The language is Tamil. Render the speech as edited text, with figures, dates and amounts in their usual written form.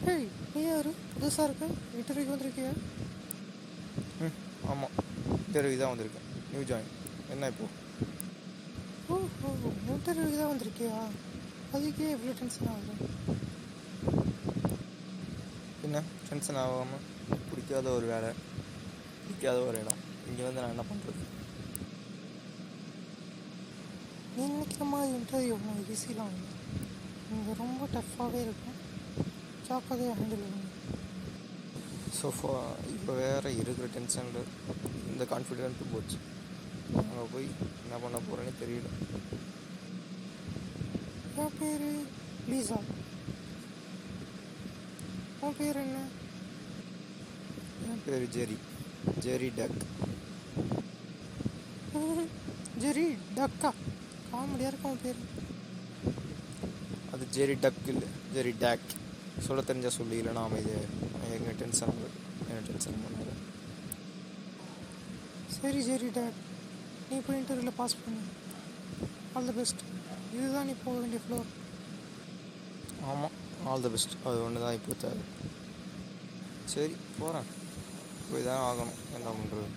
ஹேய், நீ யாரு? புதுசாக இருக்க? இன்டர்வியூக்கு வந்திருக்கியா? ஆமாம், இன்டர்வியூ தான் வந்திருக்கேன். New join. என்ன இப்போது? ஓஹோ, இன்டர்வியூக்கு தான் வந்திருக்கியா? அதுக்கே இவ்வளோ டென்ஷன் ஆகுது. என்ன டென்ஷன் ஆகாமல்? பிடிக்காத ஒரு வேலை, பிடிக்காத ஒரு இடம், இங்கே வந்து நான் என்ன பண்ணுறது? நீ நினைக்கிற மாதிரி இன்டர்வியூ ஒன்றும் ஈஸிலாம் இல்லை. இங்கே ரொம்ப டஃப்பாகவே இருக்கும். ஜாக்கிரதையாக ஹேண்டில் பண்ணு. ஸோ இப்போ வேறு இருக்கிற டென்ஷனில் இந்த கான்ஃபிடென்ட்டும் போச்சு. அங்கே போய் என்ன பண்ண போகிறேன்னு தெரியல. என் பேர் லீசா. உன் பேர் என்ன? என் பேர் ஜெரி டக். ஜெரி டக்கா? காமெடியாக இருக்கும் உன் பேர். அது ஜெரி டக் இல்லை, ஜெரி டேக். சொல்ல தெரிஞ்சால் சொல்லி, இல்லைனா அமைதியாக எங்கே டென்ஷன் ஆகுது. என்ன டென்ஷன் பண்ணாது. சரி ஜெரி டேக், நீ இப்போ இன்டர்வியூவில் பாஸ் பண்ணு. All the best. இதுதான் நீ போக வேண்டிய ஃப்ளோர். ஆமாம், ஆல் தி பெஸ்ட். அது ஒன்று தான் இப்போ தேவை. சரி, போகிறேன். போய் தான் ஆகணும். என்ன பண்ணுறது?